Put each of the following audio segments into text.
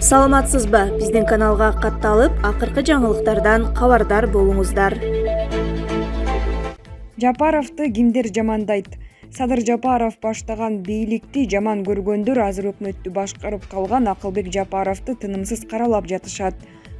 Саламатсызбы? Биздин каналга катталып, акыркы жаңылыктардан кабардар болуңуздар. Жапаровду кимдер жамандайт? Садыр Жапаров баштаган бийликти жаман көргөндөр азыр өкмөттү башкарып калган Акылбек Жапаровду тынымсыз каралап жатышат.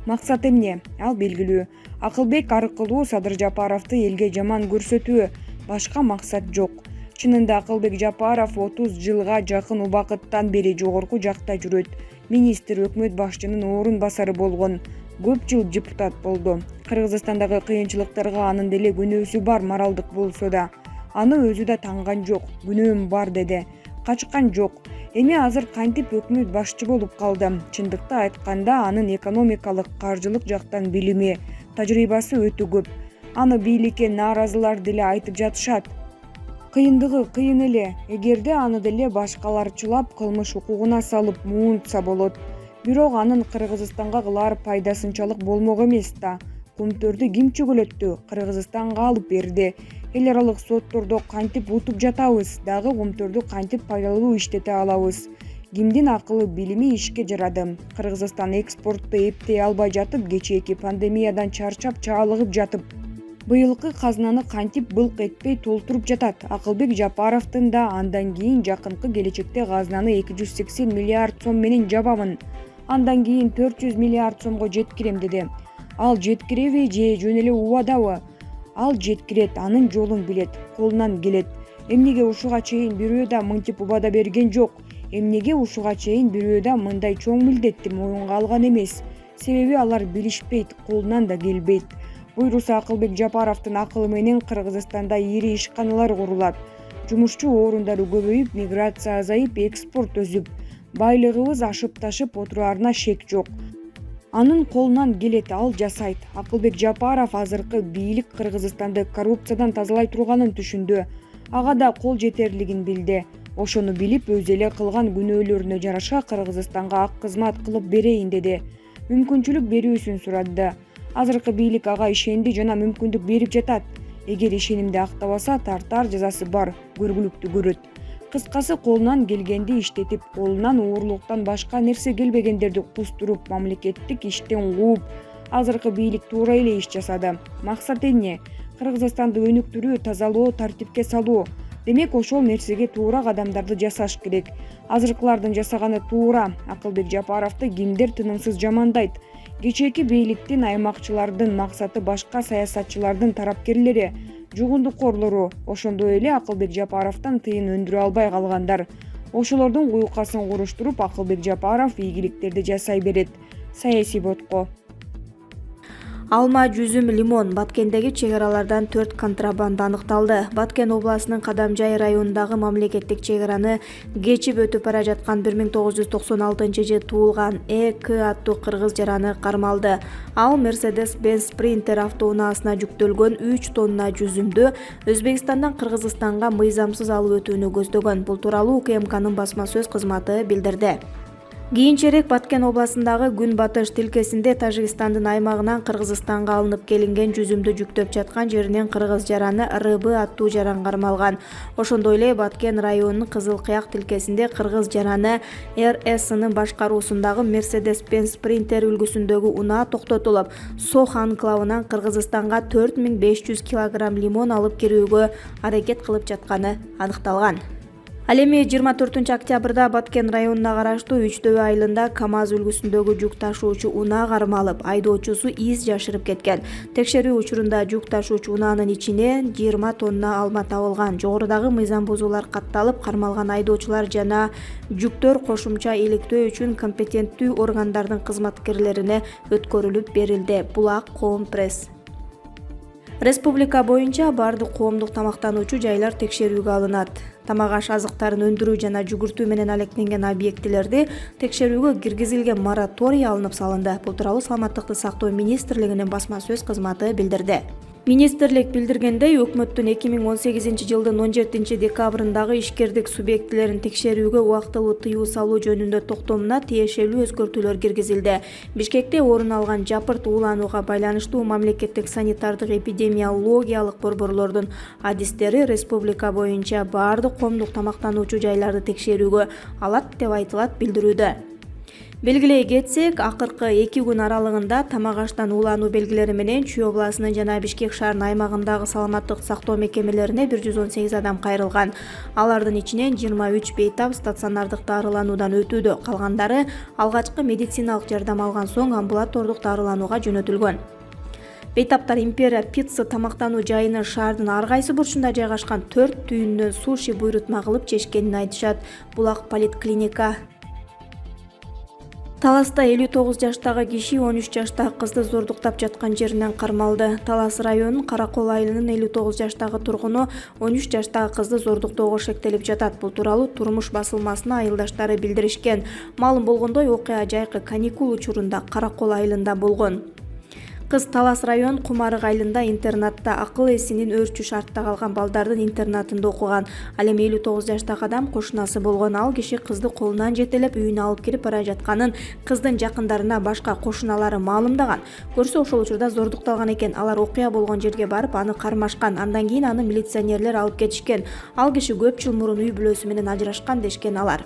Максат эмне? Ал белгилүү. Акылбек аркылуу Садыр Жапаровду элге жаман көрсөтүү, башка максат жок. Чынында Акылбек Жапаров 30 жылга жакын убакыттан бери жогорку жакта жүрөт. Министр өкмөт башчынын орун басары болгон. Көп жыл депутат болду. Кыргызстандагы кыйынчылыктарга анын деле күнөөсү бар, моралдык болсо да. Аны өзү да танган жок, күнөөм бар деди. Качкан жок. Эми азыр кантип өкмөт башчы болуп калды? Чындыкты айтканда анын экономикалык, каржылык жактан билими, тажрыйбасы өтө көп. Аны бийликке нааразылар деле айтып жатышат. Кыйындыгы кыйын эле. Эгерде аны деле башкаларчылап кылмыш укугуна салып муунтса болот. Бирок анын Кыргызстанга кылар пайдасынчалык болмок эмес да. Кумтөрдү ким чөгөлөттү? Кыргызстанга алып берди. Эл аралык соттордо кантип утуп жатабыз, дагы кумтөрдү кантип пайдалуу иштете алабыз? Кимдин акылы, билими ишке жарады? Кыргызстан экспортту эптей албай жатып, кечээки пандемиядан чарчап чаалыгып жатып, быйылкы казнаны кантип былк этпей толтуруп жатат? Акылбек Жапаровдун да андан кийин жакынкы келечекте казнаны 280 миллиард сом менен жабамын, андан кийин 400 миллиард сомго жеткирем деди. Ал жеткиреби же жөн эле убадабы? Ал жеткирет, анын жолун билет, колунан келет. Эмнеге ушуга чейин бирөө да мынтип убада берген жок? Эмнеге ушуга чейин бирөө да мындай чоң милдетти моюнга алган эмес? Себеби алар билишпейт, колунан да келбейт. Буйруса Акылбек Жапаровдун акылы менен Кыргызстанда ири ишканалар курулат. Жумушчу орундары көбөйүп, миграция азайып, экспорт өсүп, байлыгыбыз ашып ташып отураарына шек жок. Анын колунан келет, ал жасайт. Акылбек Жапаров азыркы бийлик Кыргызстанды коррупциядан тазалай турганын түшүндү. Ага да кол жетерлигин билди. Ошону билип, өз эле кылган күнөөлөрүнө жараша Кыргызстанга ак кызмат кылып берейин деди. Мүмкүнчүлүк берүүсүн сурады. Азыркы бийлик ага ишенди жана мүмкүндүк берип жатат. Эгер ишенимди актабаса, тартар жазасы бар, көргүлүктү көрөт. Кыскасы, колунан келгенди иштетип, колунан уурлуктан башка нерсе келбегендерди кустуруп, мамлекеттик иштен кууп, азыркы бийлик туура эле иш жасады. Максат эмне? Кыргызстанды өнүктүрүү, тазалоо, тартипке салуу. Демек, ошол нерсеге туура кадамдарды жасаш керек. Азыркылардын жасаганы туура. Акылбек Жапаровду кимдер тынымсыз жамандайт? Кечээки бийликтин, аймакчылардын максаты башка саясатчылардын тарапкерлери, жугундукорлору, ошондой эле Акылбек Жапаровдон тыйын өндүрө албай калгандар. Ошолордун куюкасын куруштуруп, Акылбек Жапаров ийгиликтерди жасай берет. Саясий ботко. Алма, жүзүм, лимон. Баткендеги чек аралардан 4 контрабанда аныкталды. Баткен областынын Кадамжай районундагы мамлекеттик чек араны кечип өтүп бара жаткан 1996 туулган ЭК аттуу кыргыз жараны кармалды. Ал Mercedes-Benz Sprinter автоунаасына жүктөлгөн 3 тонна жүзүмдү Өзбекстандан Кыргызстанга мыйзамсыз алып өтүүнү көздөгөн. Бул тууралуу УКМКнын басма сөз кызматы билдирди. Кийинчерээк Баткен областындагы Күн батыш тилкесинде Тажикстандын аймагынан Кыргызстанга алынып келинген жүзүмдү жүктөп жаткан жеринен кыргыз жараны РБ аттуу жаран кармалган. Ошондой эле Баткен районунун Кызыл Кыяк тилкесинде кыргыз жараны РСнын башкаруусундагы Mercedes-Benz Sprinter үлгүсүндөгү унаа токтотулуп, Сох анклавынан Кыргызстанга 4500 килограмм лимон алып кирүүгө аракет кылып жатканы аныкталган. Ал эми 24 октябрда Баткен районуна караштуу Үчтөбө айылында КАМАЗ үлгүсүндөгү жүк ташуучу унаа кармалып, айдоочусу из жашырып кеткен. Текшерүү учурунда жүк ташуучу унаанын ичине 20 тонна алма табылган. Жогорудагы мыйзам бузуулар катталып, кармалган айдоочулар жана жүктөр кошумча иликтөө үчүн компетенттүү органдардын кызматкерлерине өткөрүлүп берилди. Булак Коом пресс. Республика боюнча бардык коомдук тамактануучу жайлар текшерүүгө алынат. Тамак-аш азыктарын өндүрүү жана жүгүртүү менен алектенген объектилерди текшерүүгө киргизилген мораторий алынып салынды. Бул тууралуу Саламаттыкты сактоо министрлигинин басма сөз кызматы билдирди. Министрлик билдиргендей, өкмөттүн 2018 жылдын 17 декабрындагы ишкердик субъектилерин текшерүүгө убактылуу тыюу салуу жөнүндө токтомуна тиешелүү өзгөртүүлөр киргизилди. Бишкекте орун алган жапырт ууланууга байланыштуу мамлекеттик санитардык эпидемиологиялык борборлордун адистери республика боюнча бардык коомдук тамактануучу жайларды текшерүүгө алат деп айтылат билдирүүдө. Белгилей кетсек, акыркы 2 күн аралыгында тамак аштан уулануу белгилери менен Чүй областынын жана Бишкек шаарынын аймагындагы саламаттык сактоо мекемелерине 118 адам кайрылган. Алардын ичинен 23 бейтап стационардык дарылануудан өтүүдө, калгандары алгачкы медициналык жардам алган соң амбулатордук дарыланууга жөнөтүлгөн. Бейтаптар Империя пицца тамактануу жайынын шаардын ар кайсы бурчунда жайгашкан 4 түйүндөн суши буйрутма кылып чечкенин айтышат. Булак поликлиника. Таласта 59 жаштагы киши 13 жаштагы кызды зордуктап жаткан жеринен кармалды. Талас районунун Каракол айылынын 59 жаштагы тургуну 13 жаштагы кызды зордуктоого шектелип жатат. Бул тууралуу Турмуш басылмасына айылдаштары билдиришкен. Маалым болгондой, окуя жайкы каникул учурунда Каракол айылында болгон. Кыз Талас район Кумарык айылында интернатта акыл эсинин өөрчү шартта калган балдардын интернатында окуган. Ал эми 59 жаштагы адам кошунасы болгон. Ал киши кызды колунан жетелеп үйүнө алып кирип бара жатканын кыздын жакындарына башка кошуналары маалымдаган. Көрсө ошол учурда зордукталган экен. Алар окуя болгон жерге барып аны кармашкан. Андан кийин аны милиционерлер алып кетишкен. Ал киши көп жыл мурун үй бүлөсү менен ажырашкан дешкен алар.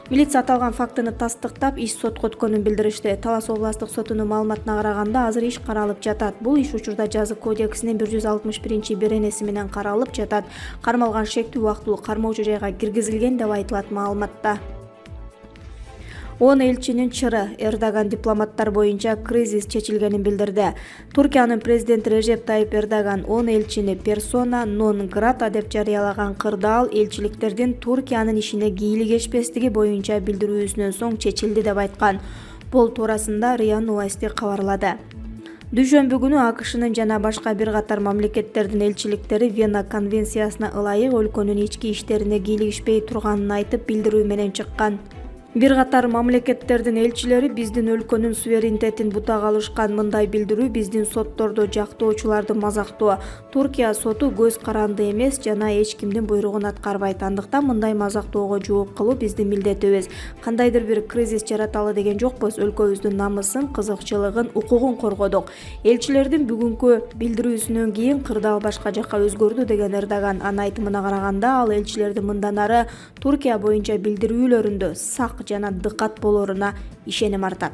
Милиция аталган фактыны тастыктап, иш сотко өткөнүн билдиришти. Талас областык сотунун маалыматына караганда, азыр иш каралып жатат. Бул иш учурда жазык кодексинин 161-беренеси менен каралып жатат. Кармалган шектүү убактылуу кармоочу жайга киргизилген деп айтылат маалыматта. 10 элчинин чыры Эрдоган дипломаттар боюнча кризис чечилгенин билдирди. Туркиянын президенти Режеп Тайип Эрдоган 10 элчини персона нон грата деп жарыялаган кырдаал элчиликтердин Туркиянын ишине кийлигешпестиги боюнча билдирүүсүнөн соң чечилди деп айткан. Бул туурасында РИА Новости кабарлады. Дүйшөмбү күнү АКШнын жана башка бир катар мамлекеттердин элчиликтери Вена конвенциясына ылайык өлкөнүн ички иштерине кийлигишпей турганын айтып билдирүү менен чыккан. Бир катар мамлекеттердин элчилери биздин өлкөнүн суверенитетин бутак алышкан. Мындай билдирүү биздин сотторду жактоочуларды мазактоо. Туркия соту көз каранды эмес жана эч кимдин буйругун аткарбайт. Андыктан мындай мазактоого жооп кылуу биздин милдетибиз. Кандайдыр бир кризис жараталы деген жокпуз. Өлкөбүздүн намысын, кызыкчылыгын, укугун коргодук. Элчилердин бүгүнкү билдирүүсүнөн кийин кырдаал башка жакка өзгөрдү деген Эрдоган. Анын айтымына караганда, ал элчилердин мындан ары Туркия боюнча билдирүүлөрүндө сак жана дыкат болоруна ишеним артат.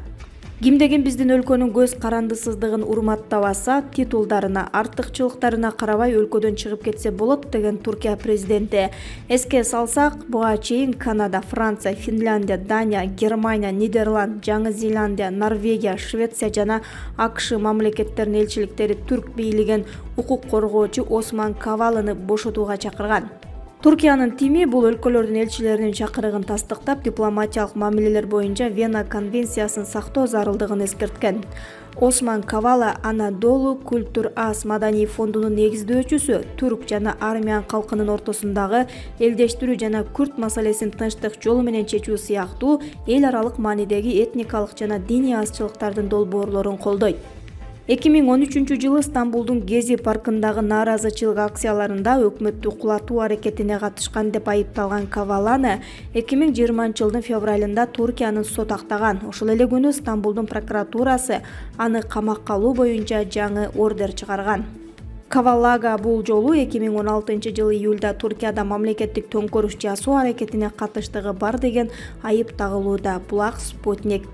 Кимдегин биздин өлкөнүн көз карандысыздыгын урматтабаса, титулдарына, артыкчылыктарына карабай өлкөдөн чыгып кетсе болот деген Туркия президенти. Эске салсак, буга чейин Канада, Франция, Финляндия, Дания, Германия, Нидерланд, Жаңы Зеландия, Норвегия, Швеция жана АКШ мамлекеттеринин элчиликтери түрк бийлигин укук коргоочу Осман Каваланы бошотууга чакырган. Туркиянын тими бул өлкөлөрдүн элчилеринин чакырыгын тастыктап, дипломатиялык мамилелер боюнча Вена конвенциясын сактоо зарылдыгын эскерткен. Осман Кавала Анадолу Культур Ас маданий фондунун негиздөөчүсү, түрк жана армян калкынын ортосундагы элдештирүү жана күрд маселесин тынчтык жолу менен чечүү сыяктуу эл аралык маанидеги этникалык жана диний азчылыктардын долбоорлорун колдойт. 2013-жылы Стамбулдун Гези паркындагы нааразычылык акцияларында өкмөттү кулатуу аракетине катышкан деп айыпталган Каваланы 2020-жылдын февралында Туркиянын сот актаган. Ошол эле күнү Стамбулдун прокуратурасы аны камакка алуу боюнча жаңы ордер чыгарган. Кавалага бул жолу 2016-жылы июлда Туркияда мамлекеттик төңкөрүш жасоо аракетине катыштыгы бар деген айып тагылууда. Булак Спутник.